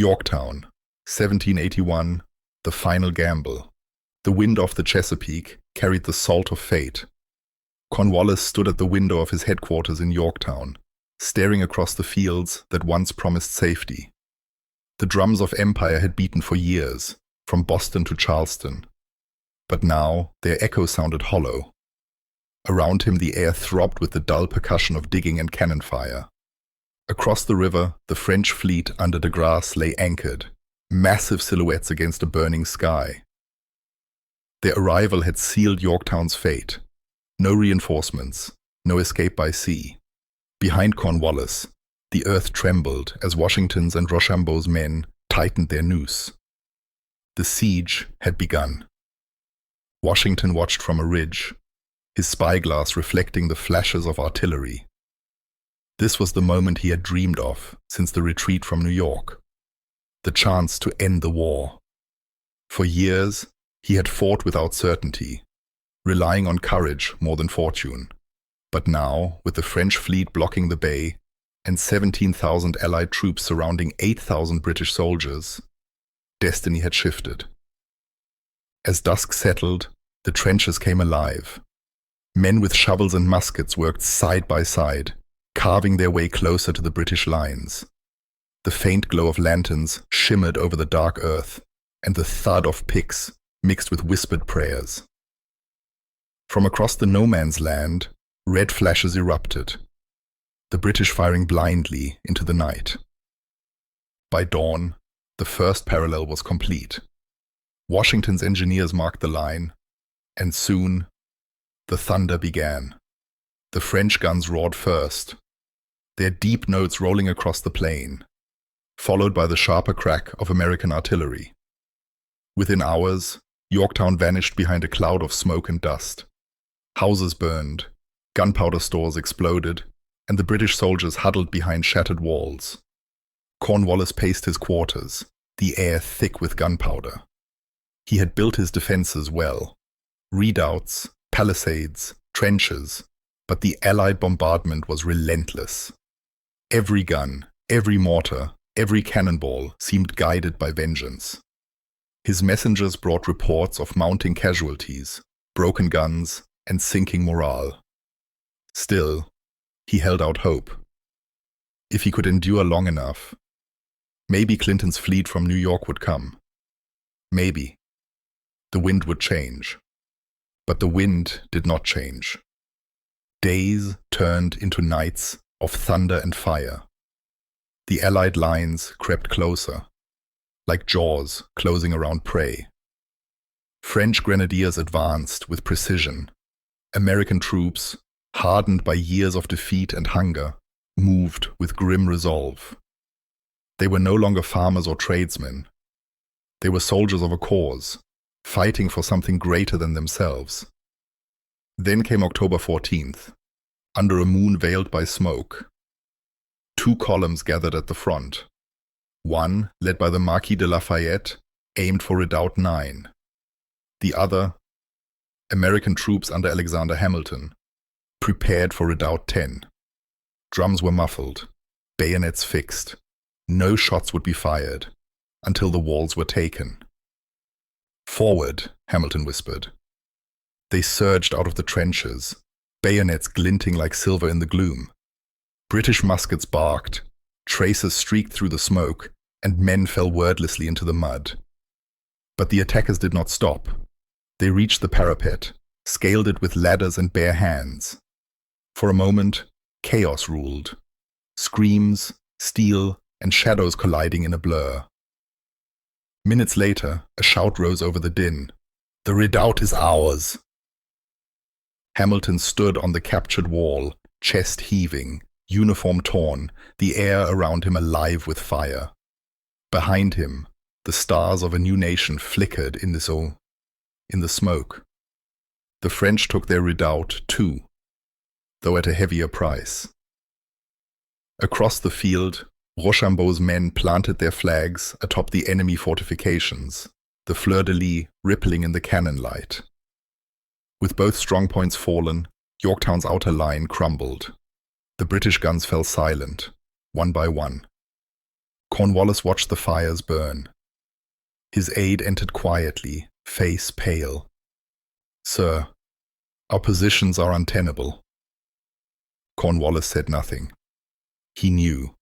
Yorktown, 1781, the final gamble. The wind off the Chesapeake carried the salt of fate. Cornwallis stood at the window of his headquarters in Yorktown, staring across the fields that once promised safety. The drums of empire had beaten for years, from Boston to Charleston. But now their echo sounded hollow. Around him the air throbbed with the dull percussion of digging and cannon fire. Across the river, the French fleet under de Grasse lay anchored, massive silhouettes against a burning sky. Their arrival had sealed Yorktown's fate. No reinforcements, no escape by sea. Behind Cornwallis, the earth trembled as Washington's and Rochambeau's men tightened their noose. The siege had begun. Washington watched from a ridge, his spyglass reflecting the flashes of artillery. This was the moment he had dreamed of since the retreat from New York. The chance to end the war. For years, he had fought without certainty, relying on courage more than fortune. But now, with the French fleet blocking the bay and 17,000 Allied troops surrounding 8,000 British soldiers, destiny had shifted. As dusk settled, the trenches came alive. Men with shovels and muskets worked side by side, carving their way closer to the British lines. The faint glow of lanterns shimmered over the dark earth, and the thud of picks mixed with whispered prayers. From across the no-man's land, red flashes erupted, the British firing blindly into the night. By dawn, the first parallel was complete. Washington's engineers marked the line, and soon, the thunder began. The French guns roared first, their deep notes rolling across the plain, followed by the sharper crack of American artillery. Within hours, Yorktown vanished behind a cloud of smoke and dust. Houses burned, gunpowder stores exploded, and the British soldiers huddled behind shattered walls. Cornwallis paced his quarters, the air thick with gunpowder. He had built his defenses well. Redoubts, palisades, trenches, but the Allied bombardment was relentless. Every gun, every mortar, every cannonball seemed guided by vengeance. His messengers brought reports of mounting casualties, broken guns, and sinking morale. Still, he held out hope. If he could endure long enough, maybe Clinton's fleet from New York would come. Maybe. The wind would change. But the wind did not change. Days turned into nights of thunder and fire. The Allied lines crept closer, like jaws closing around prey. French grenadiers advanced with precision. American troops, hardened by years of defeat and hunger, moved with grim resolve. They were no longer farmers or tradesmen. They were soldiers of a cause, fighting for something greater than themselves. Then came October 14th, under a moon veiled by smoke. Two columns gathered at the front. One, led by the Marquis de Lafayette, aimed for Redoubt 9. The other, American troops under Alexander Hamilton, prepared for Redoubt 10. Drums were muffled, bayonets fixed. No shots would be fired until the walls were taken. "Forward," Hamilton whispered. They surged out of the trenches, bayonets glinting like silver in the gloom. British muskets barked, traces streaked through the smoke, and men fell wordlessly into the mud. But the attackers did not stop. They reached the parapet, scaled it with ladders and bare hands. For a moment, chaos ruled. Screams, steel, and shadows colliding in a blur. Minutes later, a shout rose over the din. "The redoubt is ours!" Hamilton stood on the captured wall, chest heaving, uniform torn, the air around him alive with fire. Behind him, the stars of a new nation flickered in the smoke. The French took their redoubt too, though at a heavier price. Across the field, Rochambeau's men planted their flags atop the enemy fortifications, the fleur-de-lis rippling in the cannon light. With both strongpoints fallen, Yorktown's outer line crumbled. The British guns fell silent, one by one. Cornwallis watched the fires burn. His aide entered quietly, face pale. "Sir, our positions are untenable." Cornwallis said nothing. He knew.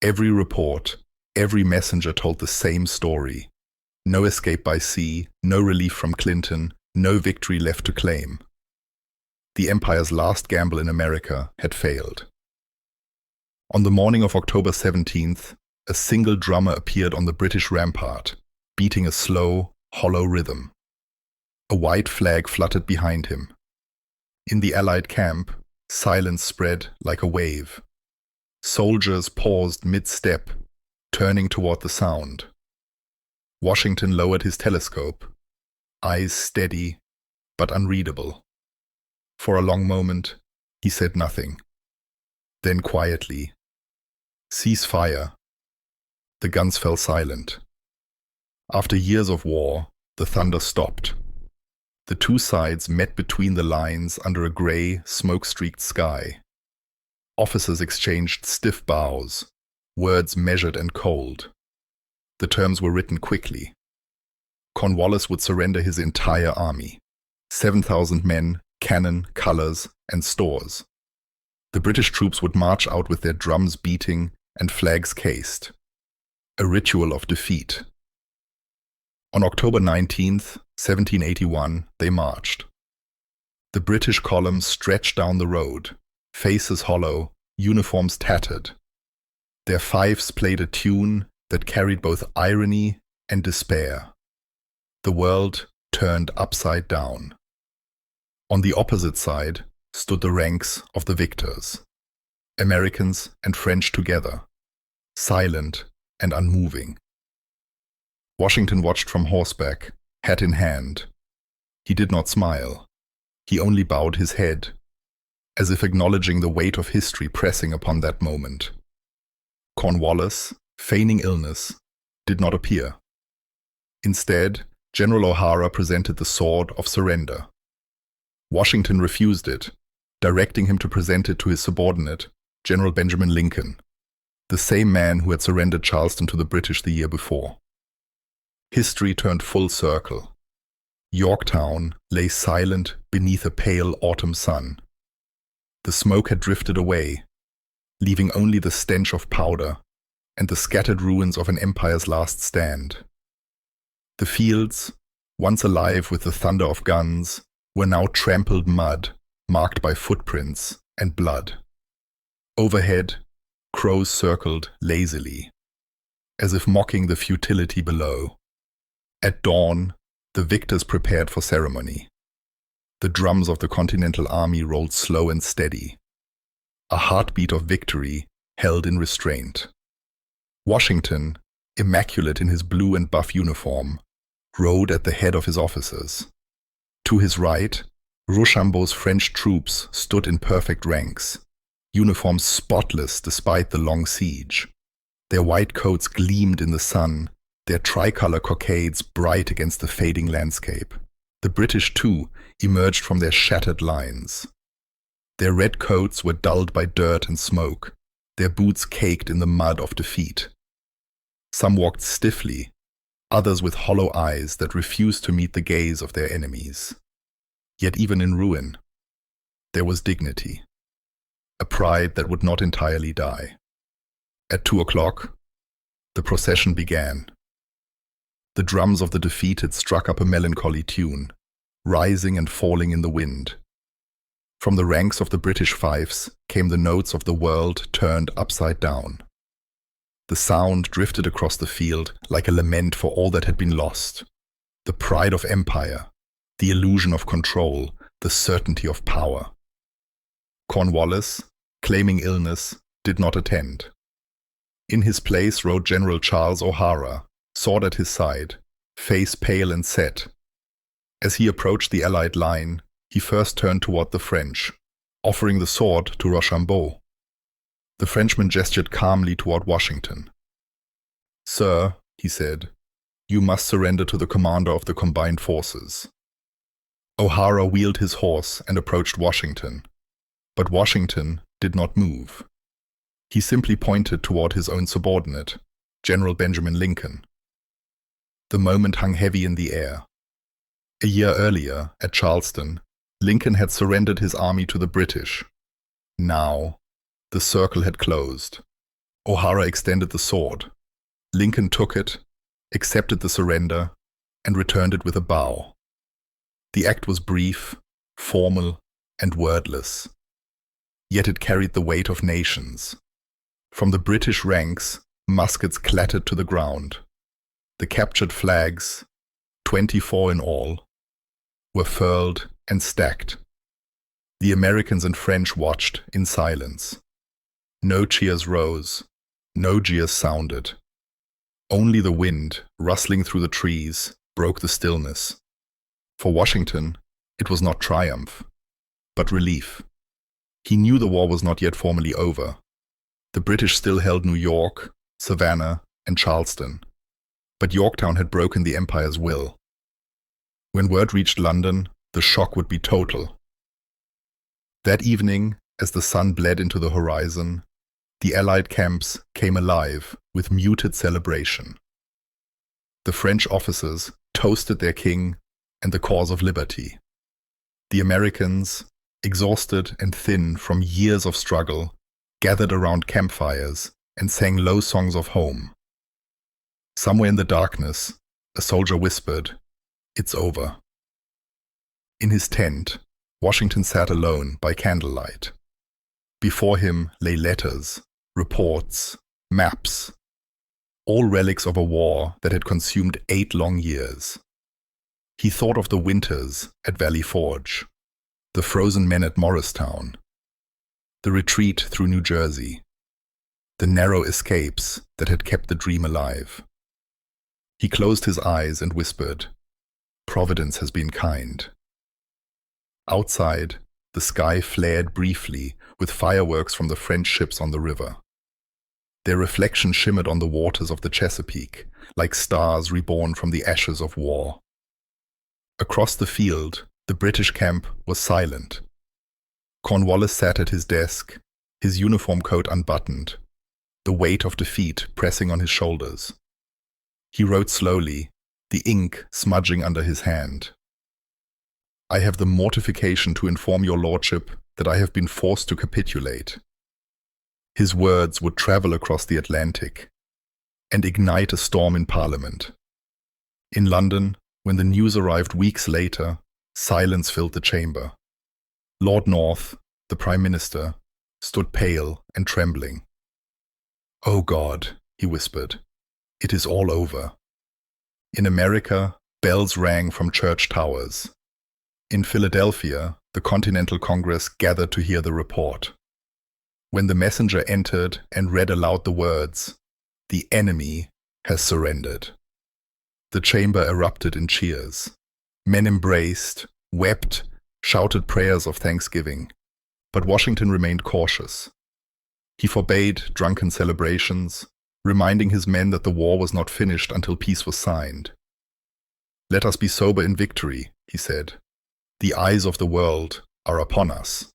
Every report, every messenger told the same story. No escape by sea, no relief from Clinton, no victory left to claim. The Empire's last gamble in America had failed. On the morning of October 17th, a single drummer appeared on the British rampart, beating a slow, hollow rhythm. A white flag fluttered behind him. In the Allied camp, silence spread like a wave. Soldiers paused mid-step, turning toward the sound. Washington lowered his telescope, eyes steady but unreadable. For a long moment, he said nothing. Then quietly, "Cease fire." The guns fell silent. After years of war, the thunder stopped. The two sides met between the lines under a gray, smoke-streaked sky. Officers exchanged stiff bows, words measured and cold. The terms were written quickly. Cornwallis would surrender his entire army, 7,000 men, cannon, colors, and stores. The British troops would march out with their drums beating and flags cased. A ritual of defeat. On October 19th, 1781, they marched. The British columns stretched down the road, faces hollow, uniforms tattered. Their fifes played a tune that carried both irony and despair. The world turned upside down. On the opposite side stood the ranks of the victors, Americans and French together, silent and unmoving. Washington watched from horseback, hat in hand. He did not smile. He only bowed his head, as if acknowledging the weight of history pressing upon that moment. Cornwallis, feigning illness, did not appear. Instead, General O'Hara presented the sword of surrender. Washington refused it, directing him to present it to his subordinate, General Benjamin Lincoln, the same man who had surrendered Charleston to the British the year before. History turned full circle. Yorktown lay silent beneath a pale autumn sun. The smoke had drifted away, leaving only the stench of powder and the scattered ruins of an empire's last stand. The fields, once alive with the thunder of guns, were now trampled mud, marked by footprints and blood. Overhead, crows circled lazily, as if mocking the futility below. At dawn, the victors prepared for ceremony. The drums of the Continental Army rolled slow and steady, a heartbeat of victory held in restraint. Washington, immaculate in his blue and buff uniform, rode at the head of his officers. To his right, Rochambeau's French troops stood in perfect ranks, uniforms spotless despite the long siege. Their white coats gleamed in the sun, their tricolor cockades bright against the fading landscape. The British, too, emerged from their shattered lines. Their red coats were dulled by dirt and smoke, their boots caked in the mud of defeat. Some walked stiffly, others with hollow eyes that refused to meet the gaze of their enemies. Yet even in ruin, there was dignity, a pride that would not entirely die. At 2 o'clock, the procession began. The drums of the defeated struck up a melancholy tune, rising and falling in the wind. From the ranks of the British fifes came the notes of the world turned upside down. The sound drifted across the field like a lament for all that had been lost. The pride of empire, the illusion of control, the certainty of power. Cornwallis, claiming illness, did not attend. In his place rode General Charles O'Hara, sword at his side, face pale and set. As he approached the Allied line, he first turned toward the French, offering the sword to Rochambeau. The Frenchman gestured calmly toward Washington. "Sir," he said, "you must surrender to the commander of the combined forces." O'Hara wheeled his horse and approached Washington, but Washington did not move. He simply pointed toward his own subordinate, General Benjamin Lincoln. The moment hung heavy in the air. A year earlier, at Charleston, Lincoln had surrendered his army to the British. Now, the circle had closed. O'Hara extended the sword. Lincoln took it, accepted the surrender, and returned it with a bow. The act was brief, formal, and wordless. Yet it carried the weight of nations. From the British ranks, muskets clattered to the ground. The captured flags, 24 in all, were furled and stacked. The Americans and French watched in silence. No cheers rose, no jeers sounded. Only the wind, rustling through the trees, broke the stillness. For Washington, it was not triumph, but relief. He knew the war was not yet formally over. The British still held New York, Savannah, and Charleston, but Yorktown had broken the Empire's will. When word reached London, the shock would be total. That evening, as the sun bled into the horizon, the Allied camps came alive with muted celebration. The French officers toasted their king and the cause of liberty. The Americans, exhausted and thin from years of struggle, gathered around campfires and sang low songs of home. Somewhere in the darkness, a soldier whispered, "It's over." In his tent, Washington sat alone by candlelight. Before him lay letters, reports, maps, all relics of a war that had consumed 8 long years. He thought of the winters at Valley Forge, the frozen men at Morristown, the retreat through New Jersey, the narrow escapes that had kept the dream alive. He closed his eyes and whispered, "Providence has been kind." Outside, the sky flared briefly with fireworks from the French ships on the river. Their reflection shimmered on the waters of the Chesapeake, like stars reborn from the ashes of war. Across the field, the British camp was silent. Cornwallis sat at his desk, his uniform coat unbuttoned, the weight of defeat pressing on his shoulders. He wrote slowly, the ink smudging under his hand. "I have the mortification to inform your lordship that I have been forced to capitulate." His words would travel across the Atlantic and ignite a storm in Parliament. In London, when the news arrived weeks later, silence filled the chamber. Lord North, the Prime Minister, stood pale and trembling. "Oh God," he whispered, "it is all over." In America, bells rang from church towers. In Philadelphia, the Continental Congress gathered to hear the report. When the messenger entered and read aloud the words, "The enemy has surrendered," the chamber erupted in cheers. Men embraced, wept, shouted prayers of thanksgiving. But Washington remained cautious. He forbade drunken celebrations, reminding his men that the war was not finished until peace was signed. "Let us be sober in victory," he said. "The eyes of the world are upon us."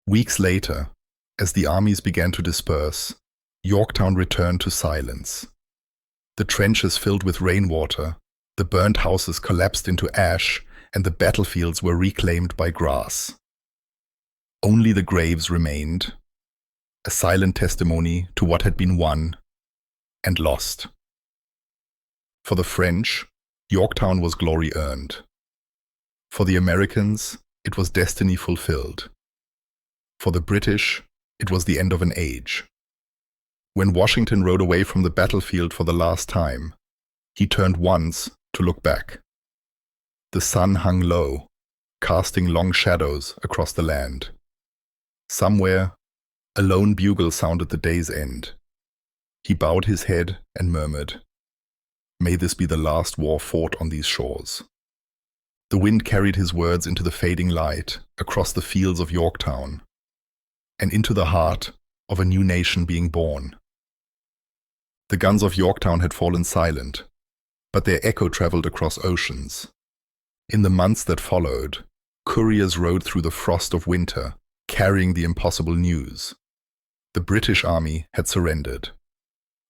Weeks later, as the armies began to disperse, Yorktown returned to silence. The trenches filled with rainwater, the burnt houses collapsed into ash, and the battlefields were reclaimed by grass. Only the graves remained, a silent testimony to what had been won and lost. For the French, Yorktown was glory earned. For the Americans, it was destiny fulfilled. For the British, it was the end of an age. When Washington rode away from the battlefield for the last time, he turned once to look back. The sun hung low, casting long shadows across the land. Somewhere, a lone bugle sounded the day's end. He bowed his head and murmured, "May this be the last war fought on these shores." The wind carried his words into the fading light, across the fields of Yorktown, and into the heart of a new nation being born. The guns of Yorktown had fallen silent, but their echo traveled across oceans. In the months that followed, couriers rode through the frost of winter, carrying the impossible news. The British army had surrendered.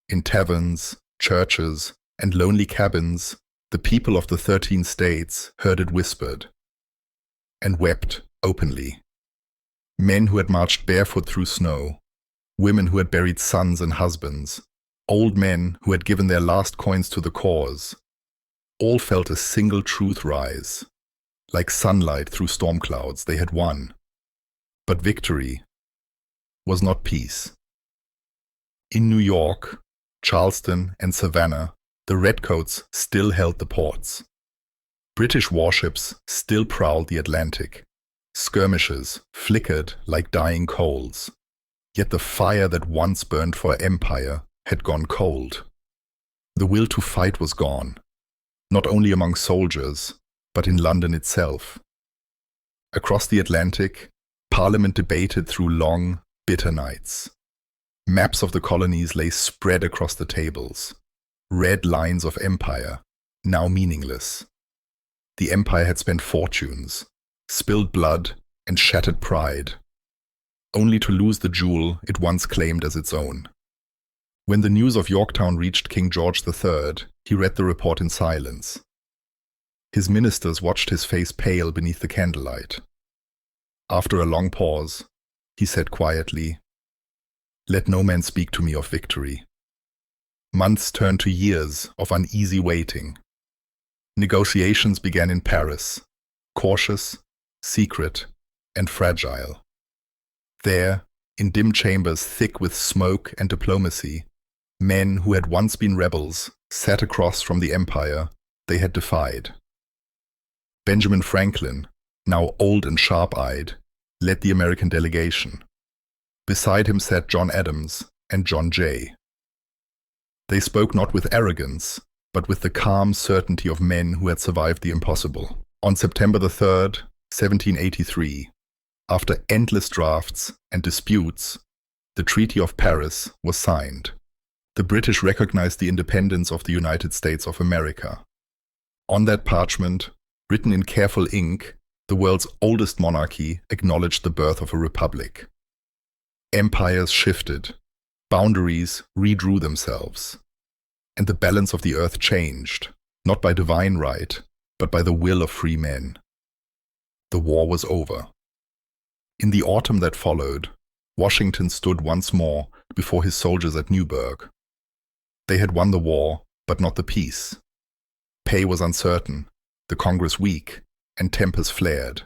In taverns, churches, and lonely cabins, the people of the 13 states heard it whispered and wept openly. Men who had marched barefoot through snow, women who had buried sons and husbands, old men who had given their last coins to the cause, all felt a single truth rise. Like sunlight through storm clouds, they had won. But victory was not peace. In New York, Charleston, and Savannah, the Redcoats still held the ports. British warships still prowled the Atlantic. Skirmishes flickered like dying coals. Yet the fire that once burned for empire had gone cold. The will to fight was gone, not only among soldiers, but in London itself. Across the Atlantic, Parliament debated through long, bitter nights. Maps of the colonies lay spread across the tables. Red lines of empire, now meaningless. The empire had spent fortunes, spilled blood, and shattered pride, only to lose the jewel it once claimed as its own. When the news of Yorktown reached King George III, he read the report in silence. His ministers watched his face pale beneath the candlelight. After a long pause, he said quietly, "Let no man speak to me of victory." Months turned to years of uneasy waiting. Negotiations began in Paris, cautious, secret, and fragile. There, in dim chambers thick with smoke and diplomacy, men who had once been rebels sat across from the empire they had defied. Benjamin Franklin, now old and sharp-eyed, led the American delegation. Beside him sat John Adams and John Jay. They spoke not with arrogance, but with the calm certainty of men who had survived the impossible. On September 3rd, 1783, after endless drafts and disputes, the Treaty of Paris was signed. The British recognized the independence of the United States of America. On that parchment, written in careful ink, the world's oldest monarchy acknowledged the birth of a republic. Empires shifted, boundaries redrew themselves, and the balance of the earth changed, not by divine right, but by the will of free men. The war was over. In the autumn that followed, Washington stood once more before his soldiers at Newburgh. They had won the war, but not the peace. Pay was uncertain, the Congress weak, and tempers flared.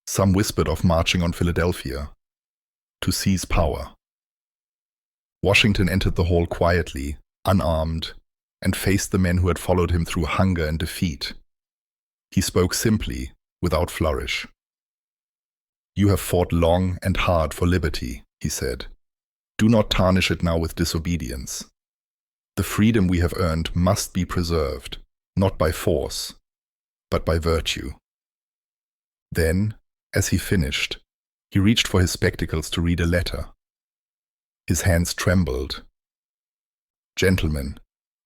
Some whispered of marching on Philadelphia, to seize power. Washington entered the hall quietly, unarmed, and faced the men who had followed him through hunger and defeat. He spoke simply, without flourish. "You have fought long and hard for liberty," he said. "Do not tarnish it now with disobedience. The freedom we have earned must be preserved, not by force, but by virtue." Then, as he finished, he reached for his spectacles to read a letter. His hands trembled. "Gentlemen,"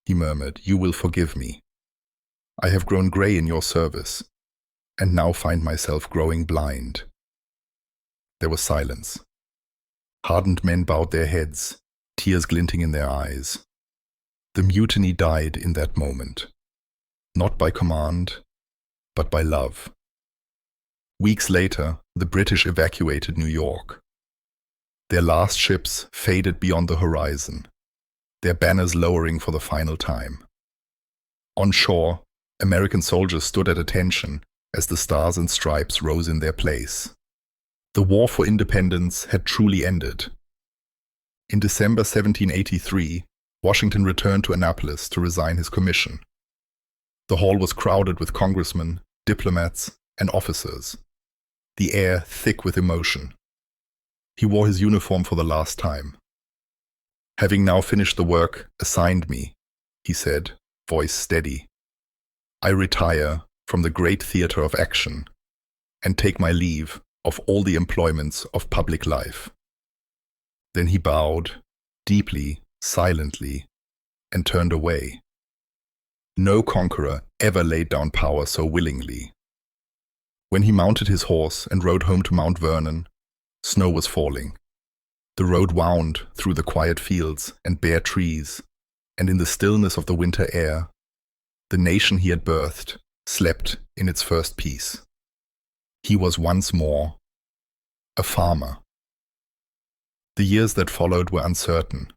he murmured, "you will forgive me. I have grown gray in your service, and now find myself growing blind." There was silence. Hardened men bowed their heads, tears glinting in their eyes. The mutiny died in that moment, not by command, but by love. Weeks later, the British evacuated New York. Their last ships faded beyond the horizon, their banners lowering for the final time. On shore, American soldiers stood at attention as the stars and stripes rose in their place. The war for independence had truly ended. In December 1783, Washington returned to Annapolis to resign his commission. The hall was crowded with congressmen, diplomats, and officers, the air thick with emotion. He wore his uniform for the last time. "Having now finished the work assigned me," he said, voice steady, "I retire from the great theater of action and take my leave of all the employments of public life." Then he bowed, deeply, silently, and turned away. No conqueror ever laid down power so willingly. When he mounted his horse and rode home to Mount Vernon, snow was falling. The road wound through the quiet fields and bare trees, and in the stillness of the winter air, the nation he had birthed slept in its first peace. He was once more a farmer. The years that followed were uncertain.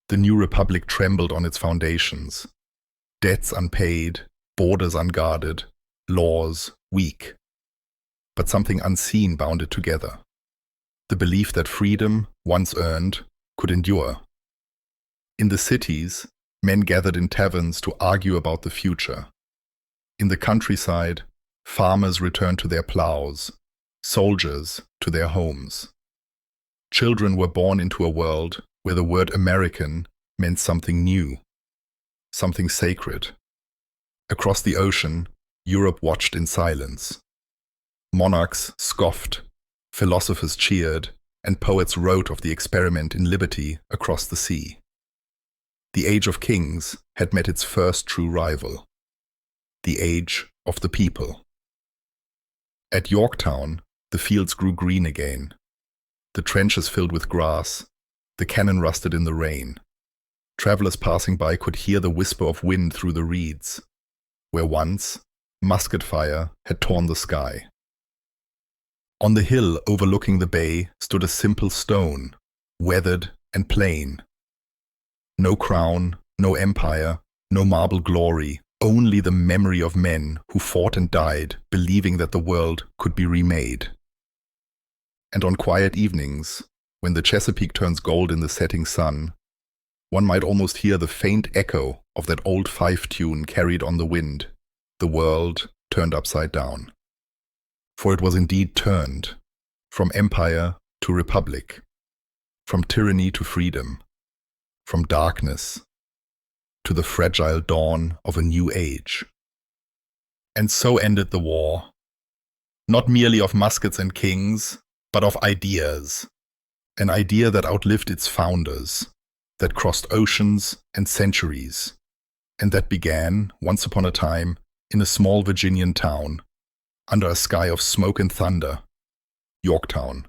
The new republic trembled on its foundations. Debts unpaid, borders unguarded, laws weak. But something unseen bound it together. The belief that freedom, once earned, could endure. In the cities, men gathered in taverns to argue about the future. In the countryside, farmers returned to their plows, soldiers to their homes. Children were born into a world where the word American meant something new, something sacred. Across the ocean, Europe watched in silence. Monarchs scoffed, philosophers cheered, and poets wrote of the experiment in liberty across the sea. The age of kings had met its first true rival, the age of the people. At Yorktown, the fields grew green again. The trenches filled with grass, the cannon rusted in the rain. Travelers passing by could hear the whisper of wind through the reeds, where once musket fire had torn the sky. On the hill overlooking the bay stood a simple stone, weathered and plain. No crown, no empire, no marble glory, only the memory of men who fought and died, believing that the world could be remade. And on quiet evenings, when the Chesapeake turns gold in the setting sun, one might almost hear the faint echo of that old fife tune carried on the wind, the world turned upside down. For it was indeed turned, from empire to republic, from tyranny to freedom, from darkness to the fragile dawn of a new age. And so ended the war, not merely of muskets and kings, but of ideas, an idea that outlived its founders, that crossed oceans and centuries, and that began, once upon a time, in a small Virginian town, under a sky of smoke and thunder, Yorktown.